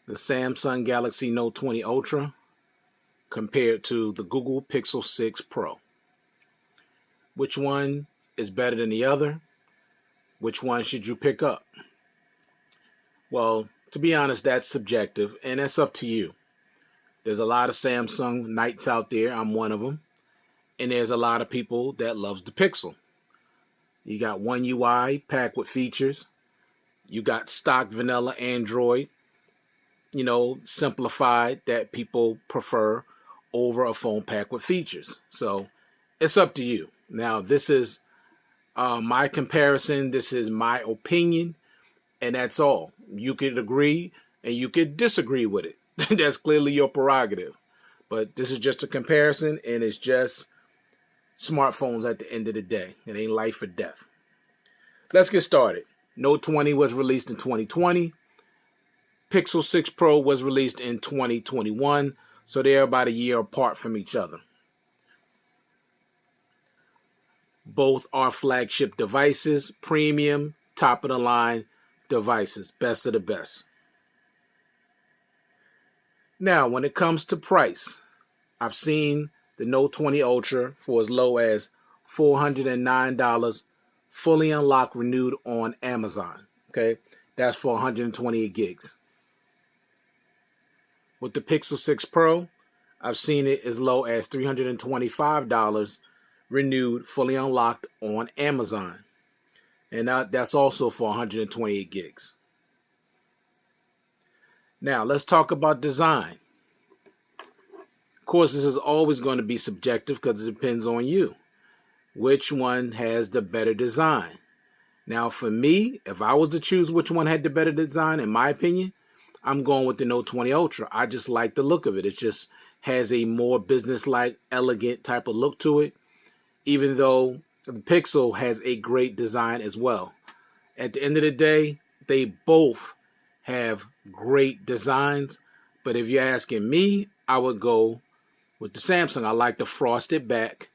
the Samsung Galaxy Note 20 Ultra compared to the Google Pixel 6 Pro. Which one is better than the other? Which one should you pick up? Well, to be honest, that's subjective, and that's up to you. There's a lot of Samsung knights out there. I'm one of them. And there's a lot of people that loves the Pixel. You got One UI packed with features. You got stock vanilla Android, simplified, that people prefer over a phone packed with features. So it's up to you. Now, this is my comparison. This is my opinion, and that's all. You could agree and you could disagree with it. That's clearly your prerogative. But this is just a comparison, and it's just smartphones at the end of the day. It ain't life or death. Let's get started. Note 20 was released in 2020. Pixel 6 Pro was released in 2021. So they're about a year apart from each other. Both are flagship devices, premium, top of the line devices, best of the best. Now, when it comes to price, I've seen the Note 20 Ultra for as low as $409, fully unlocked, renewed on Amazon. Okay, that's for 128 gigs. With the Pixel 6 Pro, I've seen it as low as $325, renewed, fully unlocked on Amazon. And that's also for 128 gigs. Now, let's talk about design. Of course, this is always going to be subjective because it depends on you. Which one has the better design? Now, for me, if I was to choose which one had the better design, in my opinion, I'm going with the Note 20 Ultra. I just like the look of it. It just has a more business-like, elegant type of look to it, even though the Pixel has a great design as well. At the end of the day, they both have great designs, but if you're asking me, I would go with the Samsung. I like the frosted back,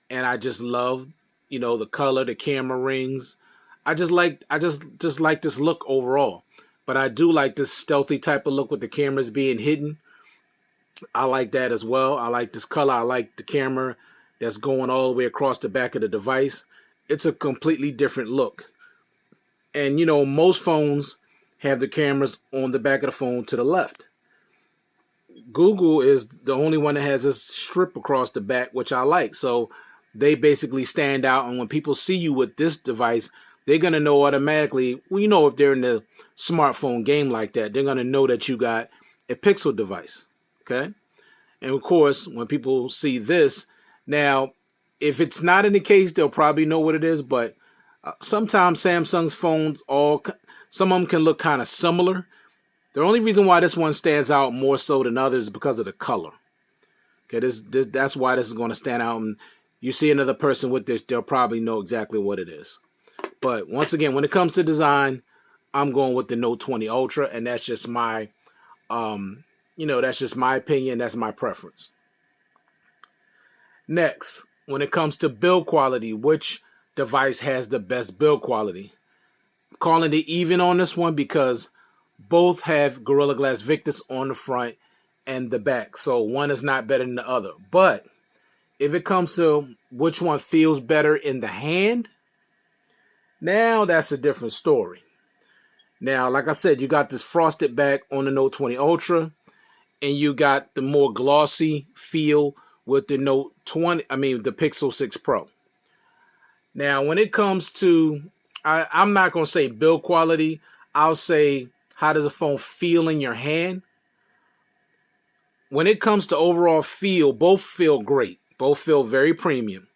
and I just love, the color, the camera rings. I just like this look overall. But I do like this stealthy type of look with the cameras being hidden. I like that as well. I like this color. I like the camera that's going all the way across the back of the device. It's a completely different look. And, most phones have the cameras on the back of the phone to the left. Google is the only one that has this strip across the back, which I like. So they basically stand out. And when people see you with this device, they're going to know automatically, if they're in the smartphone game like that, they're going to know that you got a Pixel device. Okay. And of course, when people see this, now, if it's not in the case, they'll probably know what it is. But sometimes Samsung's phones, some of them can look kind of similar. The only reason why this one stands out more so than others is because of the color. Okay, that's why this is going to stand out. And you see another person with this, they'll probably know exactly what it is. But once again, when it comes to design, I'm going with the Note 20 Ultra, and that's just my, that's just my opinion. That's my preference. Next, when it comes to build quality, which device has the best build quality? I'm calling it even on this one because both have Gorilla Glass Victus on the front and the back. So one is not better than the other. But if it comes to which one feels better in the hand, now that's a different story. Now, like I said, you got this frosted back on the Note 20 Ultra, and you got the more glossy feel with the the Pixel 6 Pro. Now, when it comes to, I'm not going to say build quality, I'll say how does a phone feel in your hand? When it comes to overall feel, both feel great. Both feel very premium.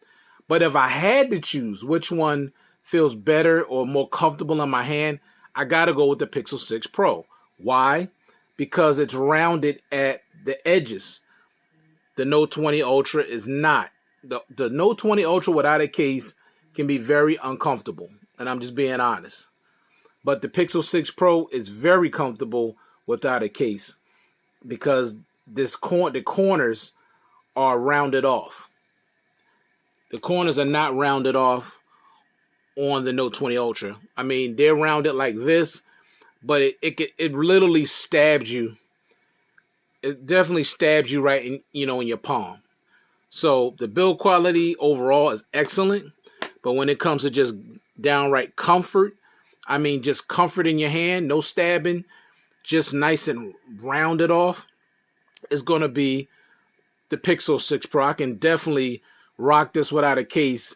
But if I had to choose which one feels better or more comfortable in my hand, I got to go with the Pixel 6 Pro. Why? Because it's rounded at the edges. The Note 20 Ultra is not. The Note 20 Ultra without a case can be very uncomfortable, and I'm just being honest. But the Pixel 6 Pro is very comfortable without a case because the corners are rounded off. The corners are not rounded off on the Note 20 Ultra. I mean, they're rounded like this, but it literally stabs you it definitely stabs you right in, in your palm. So the build quality overall is excellent, but when it comes to just downright comfort, I mean just comfort in your hand, no stabbing, just nice and rounded off, it's going to be the Pixel 6 Pro. I can definitely rock this without a case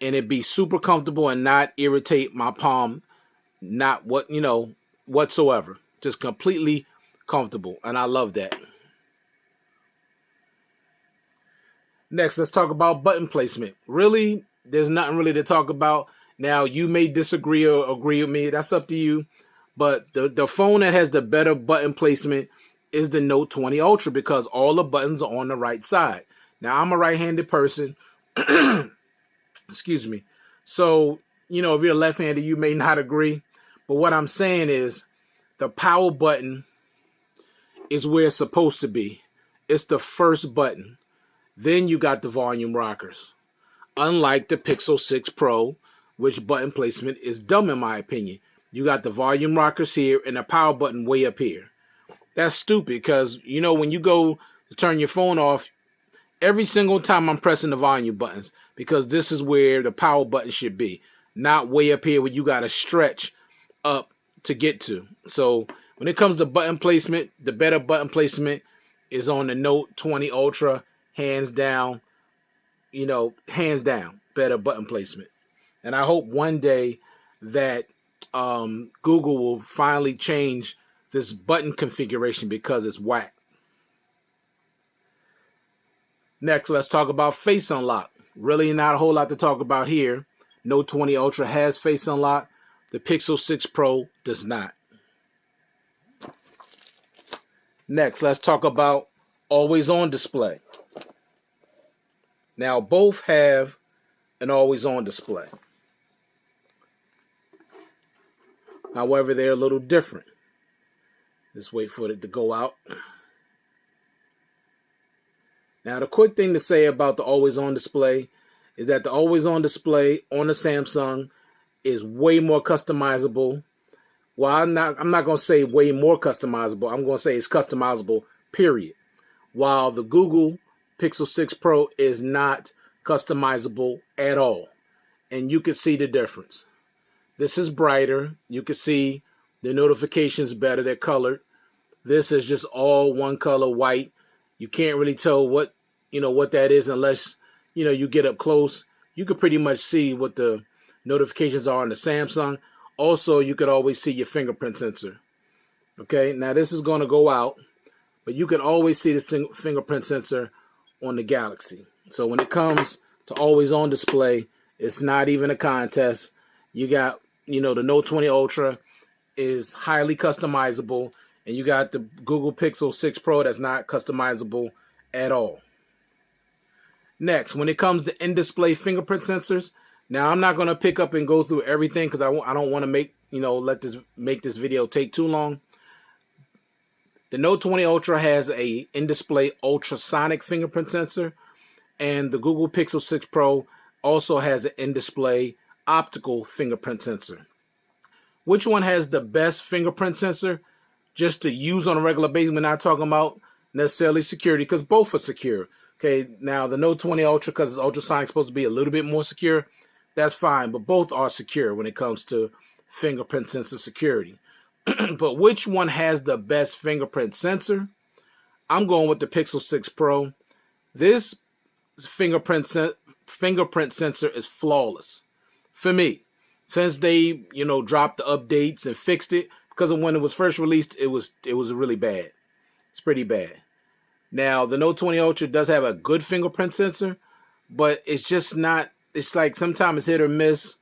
and it'd be super comfortable and not irritate my palm, not whatsoever. Just completely comfortable, and I love that. Next, let's talk about button placement. Really, there's nothing really to talk about. Now, you may disagree or agree with me. That's up to you. But the phone that has the better button placement is the Note 20 Ultra because all the buttons are on the right side. Now, I'm a right-handed person. Excuse me. So, if you're left-handed, you may not agree. But what I'm saying is the power button is where it's supposed to be. It's the first button. Then you got the volume rockers. Unlike the Pixel 6 Pro, which button placement is dumb in my opinion. You got the volume rockers here and the power button way up here. That's stupid because, when you go to turn your phone off, every single time I'm pressing the volume buttons because this is where the power button should be, not way up here where you got to stretch up to get to. So when it comes to button placement, the better button placement is on the Note 20 Ultra, hands down, hands down, better button placement. And I hope one day that Google will finally change this button configuration because it's whack. Next, let's talk about Face Unlock. Really not a whole lot to talk about here. Note 20 Ultra has Face Unlock. The Pixel 6 Pro does not. Next, let's talk about Always On display. Now, both have an Always On display. However, they're a little different. Just wait for it to go out. Now, the quick thing to say about the Always On display is that the Always On display on the Samsung is way more customizable. Well, I'm not going to say way more customizable. I'm going to say it's customizable, period. While the Google Pixel 6 Pro is not customizable at all. And you can see the difference. This is brighter. You can see the notifications better. They're colored. This is just all one color, white. You can't really tell what that is unless, you get up close. You can pretty much see what the notifications are on the Samsung. Also, you could always see your fingerprint sensor. Okay, now this is going to go out, but you can always see the fingerprint sensor on the Galaxy. So when it comes to Always On display, it's not even a contest. You got, the Note 20 Ultra is highly customizable, and you got the Google Pixel 6 Pro that's not customizable at all. Next, when it comes to in-display fingerprint sensors, now I'm not going to pick up and go through everything because I don't want to make this video take too long. The Note 20 Ultra has a in-display ultrasonic fingerprint sensor, and the Google Pixel 6 Pro also has an in-display optical fingerprint sensor. Which one has the best fingerprint sensor just to use on a regular basis? We're not talking about necessarily security because both are secure. Okay, now the Note 20 Ultra, because it's ultrasonic, is supposed to be a little bit more secure. That's fine, but both are secure when it comes to fingerprint sensor security. But which one has the best fingerprint sensor? I'm going with the Pixel 6 Pro. This fingerprint sensor is flawless for me. Since they, dropped the updates and fixed it, because of when it was first released, it was really bad. It's pretty bad. Now, the Note 20 Ultra does have a good fingerprint sensor, but it's just not, it's like sometimes it's hit or miss,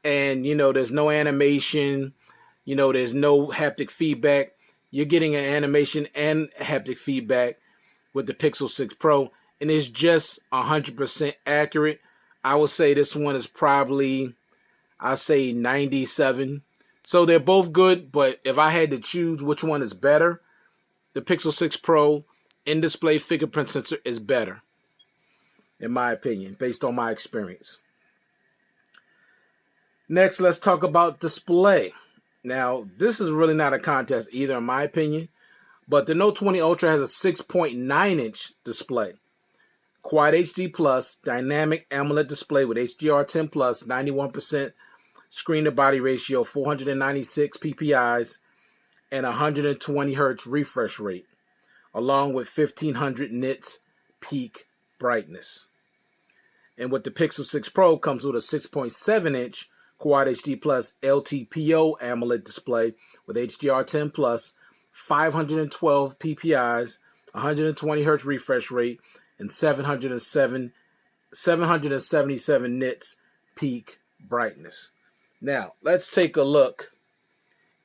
and, there's no animation, there's no haptic feedback. You're getting an animation and haptic feedback with the Pixel 6 Pro, and it's just 100% accurate. I would say this one is probably, I say 97. So they're both good, but if I had to choose which one is better, the Pixel 6 Pro in-display fingerprint sensor is better, in my opinion, based on my experience. Next, let's talk about display. Now, this is really not a contest either, in my opinion, But the Note 20 Ultra has a 6.9-inch display. Quad HD Plus, dynamic AMOLED display with HDR10 Plus, 91% screen-to-body ratio, 496 PPIs, and 120 Hz refresh rate, along with 1500 nits peak brightness. And with the Pixel 6 Pro comes with a 6.7-inch Quad HD Plus LTPO AMOLED display with HDR10 Plus, 512 PPIs, 120 Hz refresh rate, and 777 nits peak brightness. Now, let's take a look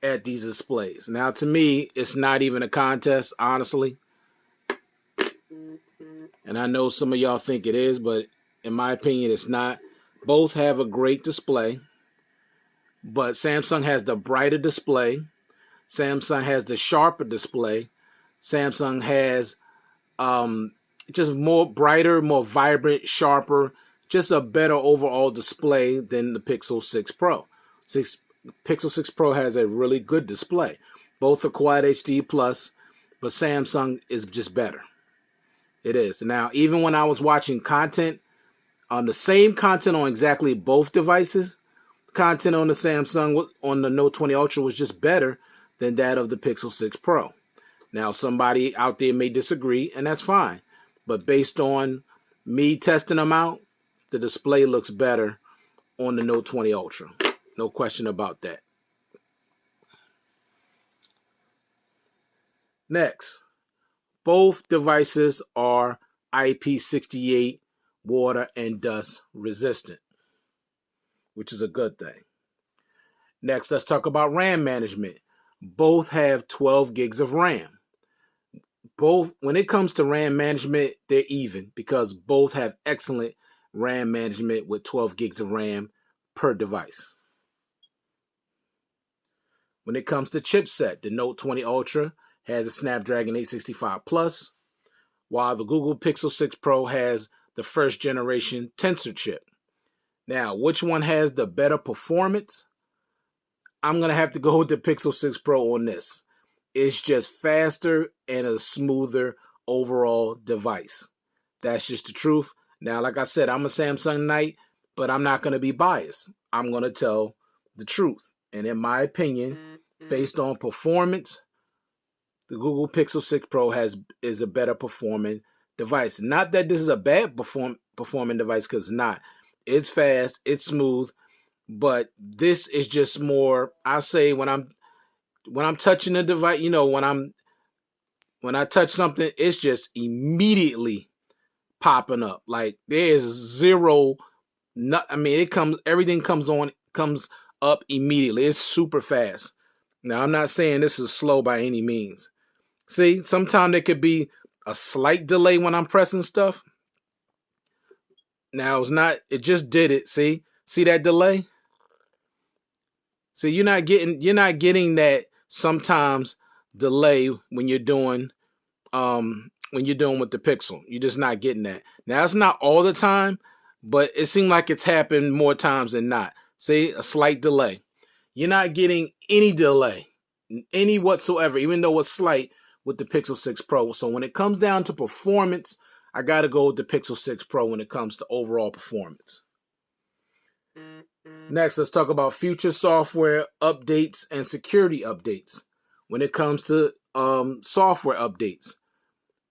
at these displays. Now, to me, it's not even a contest, honestly. And I know some of y'all think it is, but in my opinion, it's not. Both have a great display, but Samsung has the brighter display. Samsung has the sharper display. Samsung has just more brighter, more vibrant, sharper, just a better overall display than the Pixel 6 Pro. Pixel 6 Pro has a really good display. Both are Quad HD Plus, but Samsung is just better. It is. Now, even when I was watching content, the same content on exactly both devices, content on the Samsung, on the Note 20 Ultra was just better than that of the Pixel 6 Pro. Now, somebody out there may disagree, and that's fine. But based on me testing them out, the display looks better on the Note 20 Ultra. No question about that. Next, both devices are IP68 water and dust resistant, which is a good thing. Next, let's talk about RAM management. Both have 12 gigs of RAM. Both, when it comes to RAM management, they're even because both have excellent RAM management with 12 gigs of RAM per device. When it comes to chipset, the Note 20 Ultra has a Snapdragon 865 Plus, while the Google Pixel 6 Pro has the first generation Tensor chip. Now, which one has the better performance? I'm going to have to go with the Pixel 6 Pro on this. It's just faster and a smoother overall device. That's just the truth. Now, like I said, I'm a Samsung Knight, but I'm not going to be biased. I'm going to tell the truth. And in my opinion, based on performance, the Google Pixel 6 Pro is a better performing device. Not that this is a bad performing device, because it's not. It's fast, it's smooth, but this is just more, I say, when I'm touching the device, you know, when I touch something, it's just immediately popping up. Like there is zero, everything comes up immediately. It's super fast. Now, I'm not saying this is slow by any means. See, sometimes there could be a slight delay when I'm pressing stuff. Now, it just did it. See that delay? See, you're not getting that sometimes delay when you're doing with the Pixel. You're just not getting that. Now, it's not all the time, but it seems like it's happened more times than not. See, a slight delay. You're not getting any delay, any whatsoever, even though it's slight with the Pixel 6 Pro. So when it comes down to performance, I got to go with the Pixel 6 Pro when it comes to overall performance. Next, let's talk about future software updates and security updates. When it comes to software updates,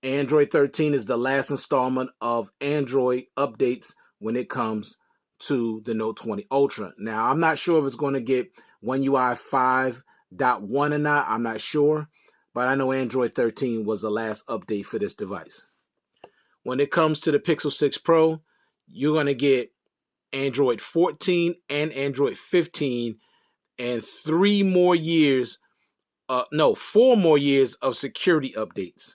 Android 13 is the last installment of Android updates when it comes to the Note 20 Ultra. Now, I'm not sure if it's going to get One UI 5.1 or not. I'm not sure, but I know Android 13 was the last update for this device. When it comes to the Pixel 6 Pro, you're going to get Android 14 and Android 15 and 4 more years of security updates.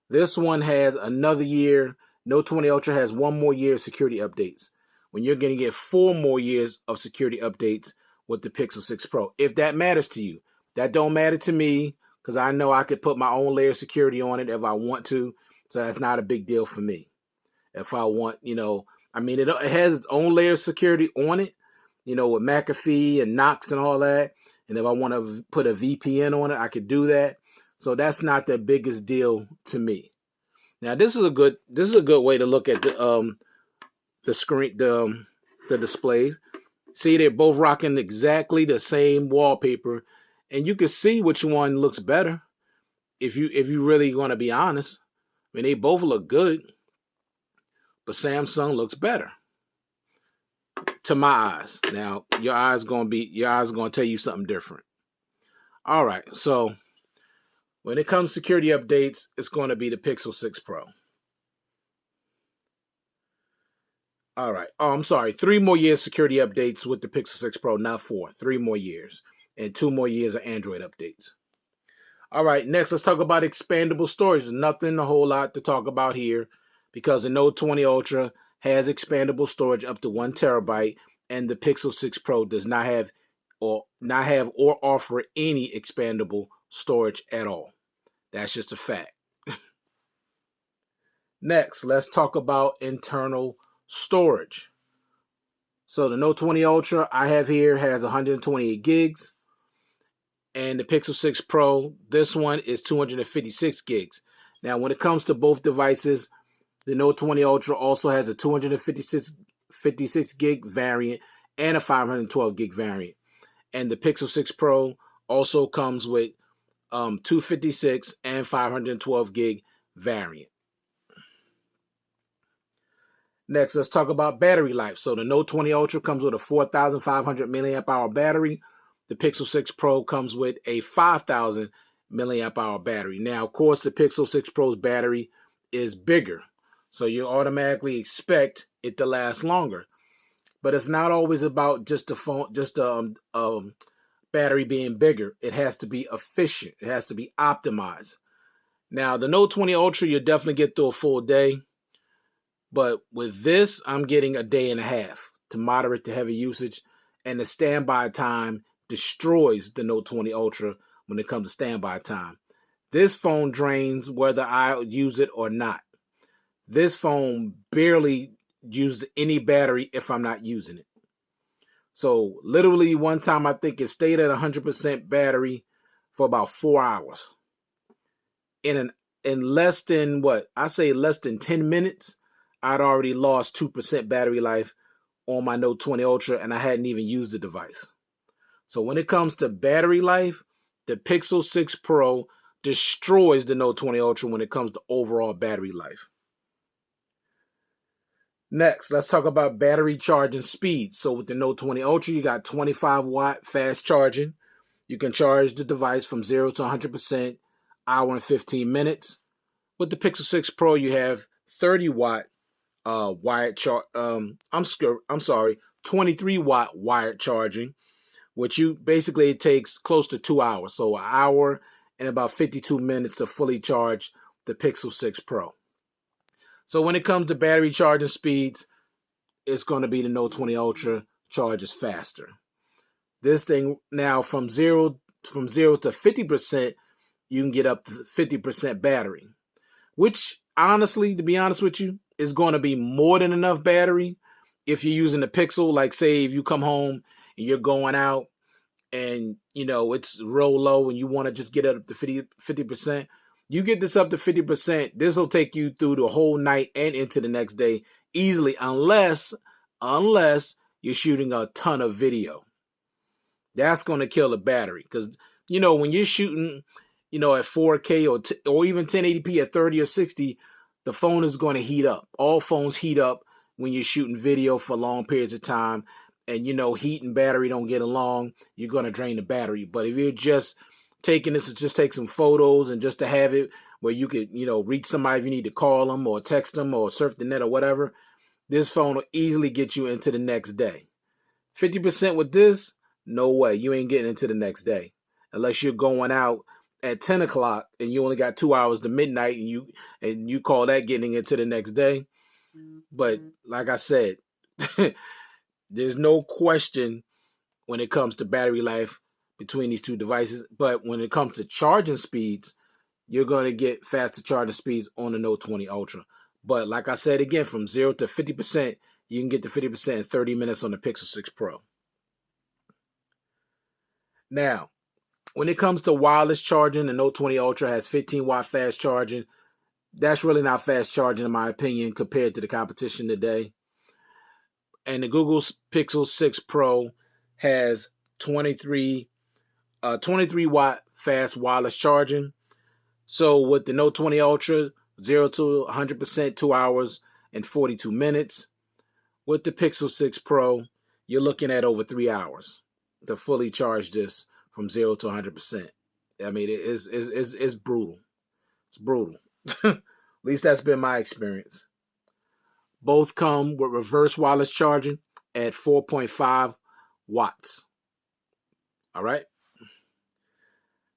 This one has another year. Note 20 Ultra has 1 more year of security updates. When you're going to get 4 more years of security updates with the Pixel 6 Pro. If that matters to you. That don't matter to me because I know I could put my own layer of security on it if I want to. So that's not a big deal for me. If I want, it has its own layer of security on it, with McAfee and Knox and all that. And if I want to put a VPN on it, I could do that. So that's not the biggest deal to me. Now this is a good way to look at the screen, the displays. See, they're both rocking exactly the same wallpaper, and you can see which one looks better if you really want to be honest. I mean, they both look good, but Samsung looks better to my eyes. Now, your eyes going to tell you something different. All right, so when it comes to security updates, it's going to be the Pixel 6 Pro. All right. Oh, I'm sorry. 3 more years security updates with the Pixel 6 Pro, not 4. 3 more years. And 2 more years of Android updates. All right. Next, let's talk about expandable storage. There's nothing a whole lot to talk about here because the Note 20 Ultra has expandable storage up to 1 terabyte, and the Pixel 6 Pro does not have or offer any expandable storage at all. That's just a fact. Next, let's talk about internal storage. So the Note 20 Ultra I have here has 128 gigs. And the Pixel 6 Pro, this one is 256 gigs. Now, when it comes to both devices, the Note 20 Ultra also has a 256 gig variant and a 512 gig variant. And the Pixel 6 Pro also comes with 256 and 512 gig variant. Next, let's talk about battery life. So the Note 20 Ultra comes with a 4,500 milliamp hour battery. The Pixel 6 Pro comes with a 5,000 milliamp hour battery. Now, of course, the Pixel 6 Pro's battery is bigger, so you automatically expect it to last longer. But it's not always about just the battery being bigger. It has to be efficient. It has to be optimized. Now, the Note 20 Ultra, you'll definitely get through a full day. But with this, I'm getting a day and a half to moderate to heavy usage. And the standby time destroys the Note 20 Ultra when it comes to standby time. This phone drains whether I use it or not. This phone barely uses any battery if I'm not using it. So literally one time I think it stayed at 100% battery for about 4 hours. In less than less than 10 minutes, I'd already lost 2% battery life on my Note 20 Ultra and I hadn't even used the device. So when it comes to battery life, the Pixel 6 Pro destroys the Note 20 Ultra when it comes to overall battery life. Next, let's talk about battery charging speed. So with the Note 20 Ultra, you got 25 watt fast charging. You can charge the device from 0 to 100%, hour and 15 minutes. With the Pixel 6 Pro, you have 30 watt wired 23 watt wired charging, which it takes close to 2 hours. So an hour and about 52 minutes to fully charge the Pixel 6 Pro. So when it comes to battery charging speeds, it's going to be the Note 20 Ultra charges faster. This thing now from zero to 50%, you can get up to 50% battery, which honestly, to be honest with you, is going to be more than enough battery if you're using the Pixel. Like say if you come home and you're going out and it's real low and you want to just get it up to 50%, you get this up to 50%, this will take you through the whole night and into the next day easily, unless you're shooting a ton of video. That's going to kill the battery because when you're shooting at 4K or even 1080p at 30 or 60, the phone is going to heat up. All phones heat up when you're shooting video for long periods of time. And, heat and battery don't get along. You're going to drain the battery. But if you're just taking this to just take some photos and just to have it where you could, reach somebody if you need to call them or text them or surf the net or whatever, this phone will easily get you into the next day. 50% with this, no way. You ain't getting into the next day. Unless you're going out at 10 o'clock and you only got 2 hours to midnight and you call that getting into the next day. But like I said, there's no question when it comes to battery life between these two devices. But when it comes to charging speeds, you're going to get faster charging speeds on the Note 20 Ultra. But like I said again, from 0 to 50%, you can get to 50% in 30 minutes on the Pixel 6 Pro. Now, When it comes to wireless charging, the Note 20 Ultra has 15-watt fast charging. That's really not fast charging in my opinion compared to the competition today. And the Google Pixel 6 Pro has 23 watt fast wireless charging. So with the Note 20 Ultra, 0 to 100%, 2 hours and 42 minutes. With the Pixel 6 Pro, you're looking at over 3 hours to fully charge this from 0 to 100%. I mean, it's brutal. It's brutal. At least that's been my experience. Both come with reverse wireless charging at 4.5 watts. All right.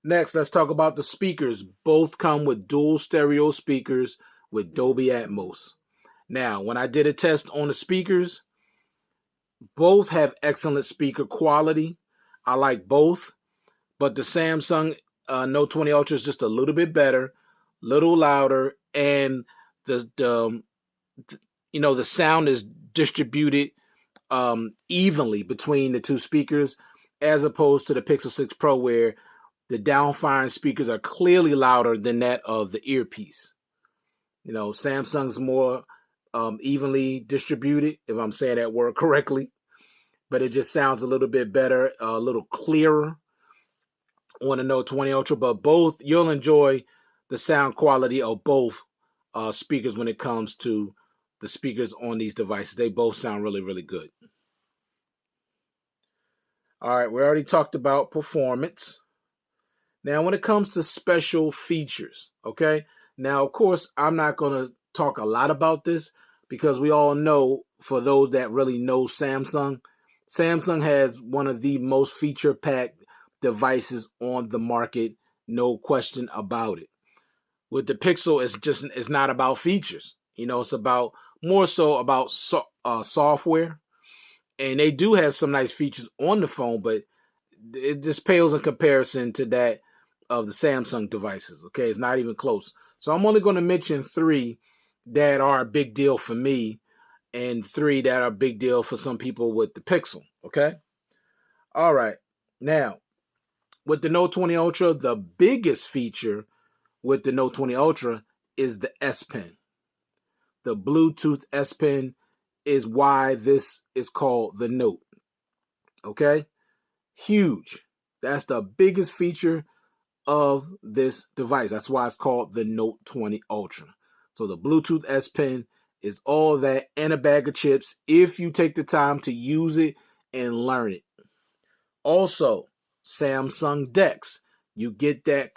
Next, let's talk about the speakers. Both come with dual stereo speakers with Dolby Atmos. Now, when I did a test on the speakers, both have excellent speaker quality. I like both, but the Samsung Note 20 Ultra is just a little bit better, little louder, and the sound is distributed evenly between the two speakers, as opposed to the Pixel 6 Pro, where the downfiring speakers are clearly louder than that of the earpiece. Samsung's more evenly distributed, if I'm saying that word correctly, but it just sounds a little bit better, a little clearer on the Note 20 Ultra. But both, you'll enjoy the sound quality of both speakers when it comes to the speakers on these devices. They both sound really, really good. All right, we already talked about performance. Now, when it comes to special features, okay? Now, of course, I'm not going to talk a lot about this because we all know, for those that really know Samsung, Samsung has one of the most feature-packed devices on the market, no question about it. With the Pixel, it's not about features. It's about more so about software. And they do have some nice features on the phone, but it just pales in comparison to that of the Samsung devices. Okay, it's not even close. So I'm only going to mention 3 that are a big deal for me, and 3 that are a big deal for some people with the Pixel. Okay. All right. Now, with the Note 20 Ultra, the biggest feature with the Note 20 Ultra is the S Pen. The Bluetooth S Pen is why this is called the Note. Okay? Huge. That's the biggest feature of this device. That's why it's called the Note 20 Ultra. So the Bluetooth S Pen is all that and a bag of chips if you take the time to use it and learn it. Also, Samsung DeX. You get that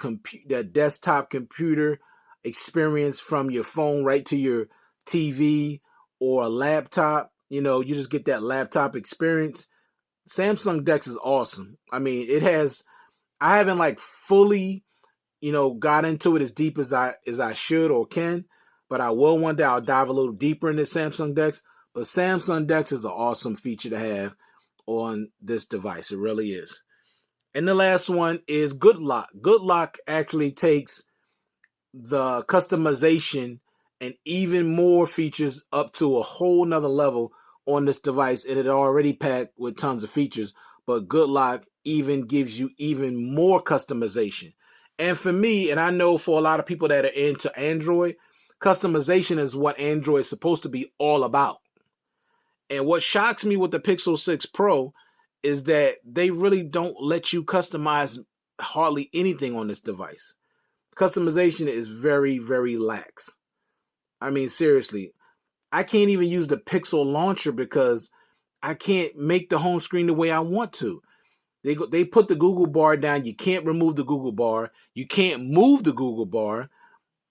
that desktop computer experience from your phone right to your TV or a laptop. You just get that laptop experience. Samsung DeX is awesome. I mean, I haven't like fully, got into it as deep as I should or can, but I will one day. I'll dive a little deeper into Samsung DeX. But Samsung DeX is an awesome feature to have on this device. It really is. And the last one is Good Lock. Good Lock actually takes the customization and even more features up to a whole nother level on this device, and it already packed with tons of features. But Good Lock even gives you even more customization. And for me, and I know for a lot of people that are into Android, customization is what Android is supposed to be all about. And what shocks me with the Pixel 6 Pro is that they really don't let you customize hardly anything on this device. Customization is very, very lax. I mean, seriously, I can't even use the Pixel launcher because I can't make the home screen the way I want to. They put the Google bar down. You can't remove the Google bar. You can't move the Google bar.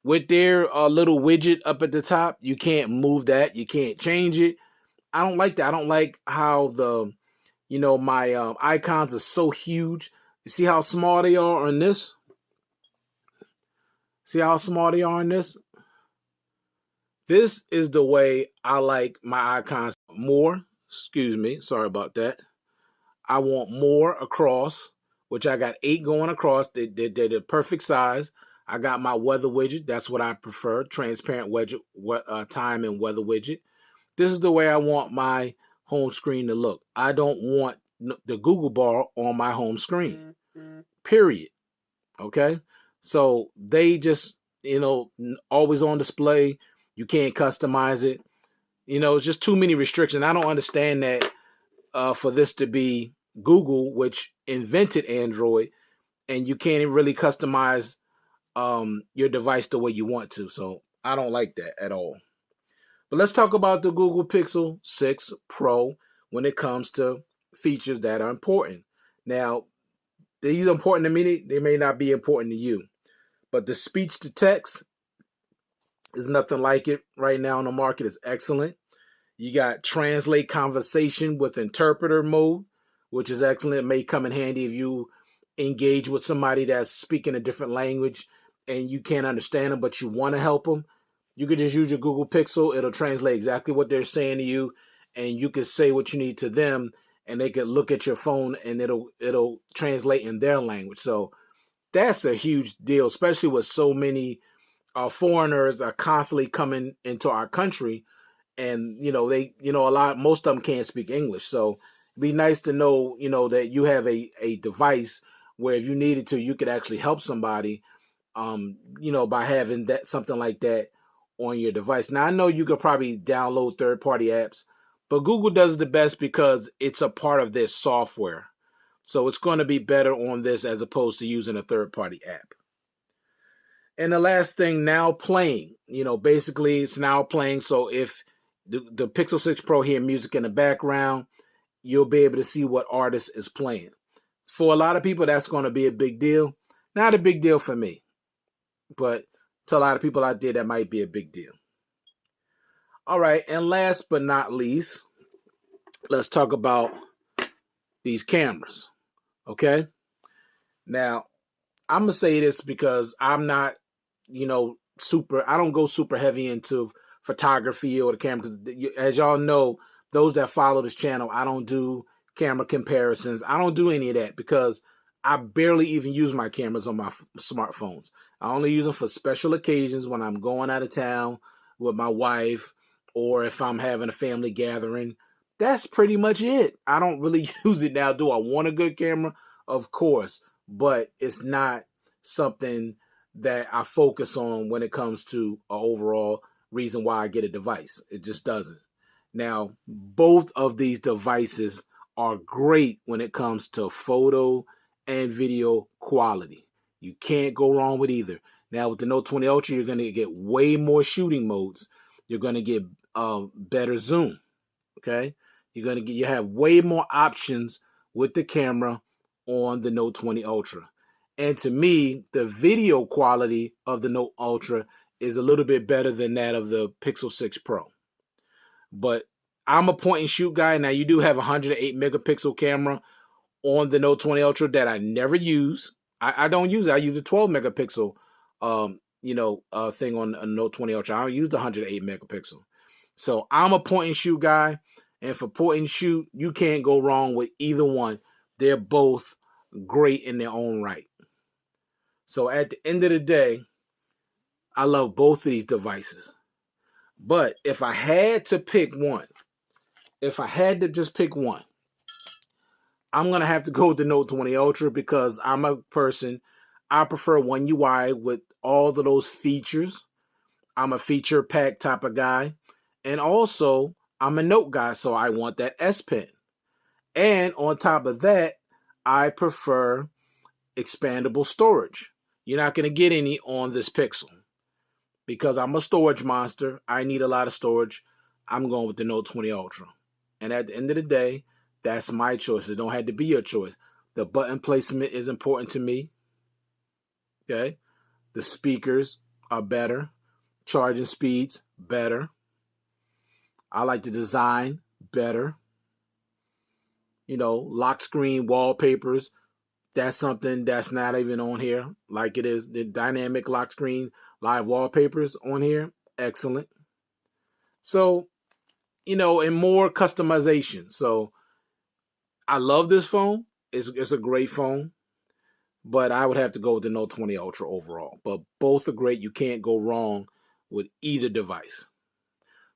With their little widget up at the top, you can't move that. You can't change it. I don't like that. I don't like how my icons are so huge. You see how small they are on this? See how small they are on this? This is the way I like my icons more. Excuse me. Sorry about that. I want more across, which I got 8 going across. They're the perfect size. I got my weather widget. That's what I prefer. Transparent widget, time and weather widget. This is the way I want my home screen to look. I don't want the Google bar on my home screen. period. Okay, so they just, always on display. You can't customize it. It's just too many restrictions. I don't understand that for this to be Google, which invented Android, and you can't really customize your device the way you want to. So I don't like that at all. But let's talk about the Google Pixel 6 Pro when it comes to features that are important. Now, these are important to me. They may not be important to you. But the speech to text is nothing like it right now on the market. It's excellent. You got translate conversation with interpreter mode, which is excellent. It may come in handy if you engage with somebody that's speaking a different language and you can't understand them, but you want to help them. You could just use your Google Pixel. It'll translate exactly what they're saying to you, and you could say what you need to them, and they could look at your phone and it'll translate in their language. So that's a huge deal, especially with so many foreigners are constantly coming into our country, and most of them can't speak English. So it'd be nice to know, that you have a device where if you needed to, you could actually help somebody, by having that something like that on your device. Now I know you could probably download third-party apps, but Google does the best because it's a part of their software. So it's going to be better on this as opposed to using a third-party app. And the last thing, now playing. Basically it's now playing. So if the Pixel 6 Pro hear music in the background, you'll be able to see what artist is playing. For a lot of people, that's going to be a big deal. Not a big deal for me, but to a lot of people out there, that might be a big deal. All right, and last but not least, let's talk about these cameras, okay? Now, I'm going to say this because I'm not, I don't go super heavy into photography or the camera. Because as y'all know, those that follow this channel, I don't do camera comparisons. I don't do any of that because I barely even use my cameras on my smartphones. I only use them for special occasions when I'm going out of town with my wife or if I'm having a family gathering. That's pretty much it. I don't really use it now. Do I want a good camera? Of course, but it's not something that I focus on when it comes to an overall reason why I get a device. It just doesn't. Now, both of these devices are great when it comes to photo and video quality. You can't go wrong with either. Now, with the Note 20 Ultra, you're going to get way more shooting modes. You're going to get better zoom. Okay, you have way more options with the camera on the Note 20 Ultra. And to me, the video quality of the Note Ultra is a little bit better than that of the Pixel 6 Pro. But I'm a point and shoot guy. Now, you do have a 108 megapixel camera on the Note 20 Ultra that I never use. I don't use it. I use a 12 megapixel thing on a Note 20 Ultra. I don't use the 108 megapixel. So I'm a point and shoot guy. And for point and shoot, you can't go wrong with either one. They're both great in their own right. So at the end of the day, I love both of these devices. But if I had to pick one, if I had to just pick one, I'm going to have to go with the Note 20 Ultra because I'm a person, I prefer One UI with all of those features. I'm a feature pack type of guy. And also, I'm a note guy, so I want that S Pen. And on top of that, I prefer expandable storage. You're not going to get any on this Pixel because I'm a storage monster. I need a lot of storage. I'm going with the Note 20 Ultra. And at the end of the day, that's my choice. It don't have to be your choice. The button placement is important to me. Okay? The speakers are better. Charging speeds, better. I like the design, better. Lock screen wallpapers. That's something that's not even on here. Like it is the dynamic lock screen live wallpapers on here. Excellent. So, and more customization. So, I love this phone. It's a great phone. But I would have to go with the Note 20 Ultra overall. But both are great. You can't go wrong with either device.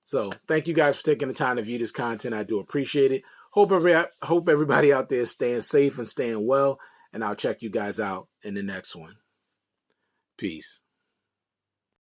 So thank you guys for taking the time to view this content. I do appreciate it. Hope everybody out there is staying safe and staying well. and I'll check you guys out in the next one. Peace.